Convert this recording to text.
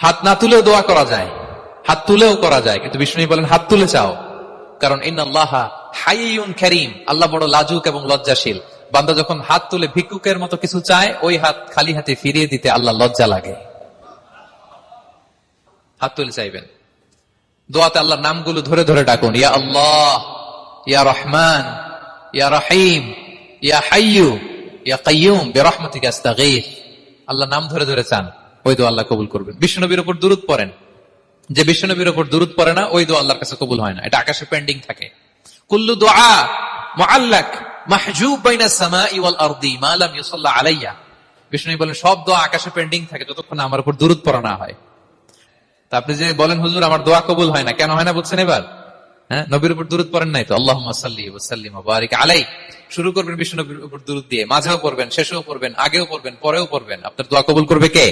হাত না তুলেও দোয়া করা যায়, হাত তুলেও করা যায়, কিন্তু বিষ্ণু বলেন হাত তুলে চাও, কারণ ইন্নাল্লাহা হাইয়ুন কারীম, আল্লাহ বড় লাজুক এবং লজ্জাশীল। বান্দা যখন হাত তুলে ভিক্ষুকের মতো কিছু চায়, ওই হাত খালি হাতে ফিরিয়ে দিতে আল্লাহ লজ্জা লাগে। হাত তুলে চাইবেন। দোয়াতে আল্লাহর নামগুলো ধরে ধরে ডাকুন, ইয়া আল্লাহ, ইয়া রহমান, ইয়া রহিম, ইয়া হাইয়ু, ইয়া কাইয়ুম বিরহমাতিকা আস্তাগীথ। আল্লাহ নাম ধরে ধরে চান, ওই দোয়া আল্লাহ কবুল করবেন। বিশ্বনবীর উপর দুরূদ পড়েন, যে বিশ্বনবীর উপর দুরূদ পড়ে না, ওই দোয়া আল্লাহর কাছে কবুল হয় না, এটা আকাশে পেন্ডিং থাকে। কুল্লু দুআ মুআল্লাক মাহজুব বাইনাস সামাই ওয়াল আরদি মা লাম ইউসাল্লা আলাইয়া। বিষ্ণু বলেন সব দোয়া আকাশে পেন্ডিং থাকে যতক্ষণ আমার উপর দুরূদ পড়া না হয়। তা আপনি যে বলেন হুজুর আমার দোয়া কবুল হয় না, কেন হয় না বলছেন এবার? হ্যাঁ, নবীর উপর দুরূদ পড়েন নাই তো। আল্লাহুম্মা সাল্লি ওয়া সাল্লিম ওয়া বারিক আলাইহি। শুরু করবেন বিষ্ণু নবীর উপর দুরূদ দিয়ে, মাঝেও পড়বেন, শেষেও পড়বেন, আগেও পড়বেন, পরেও পড়বেন। আপনার দোয়া কবুল করবে কে?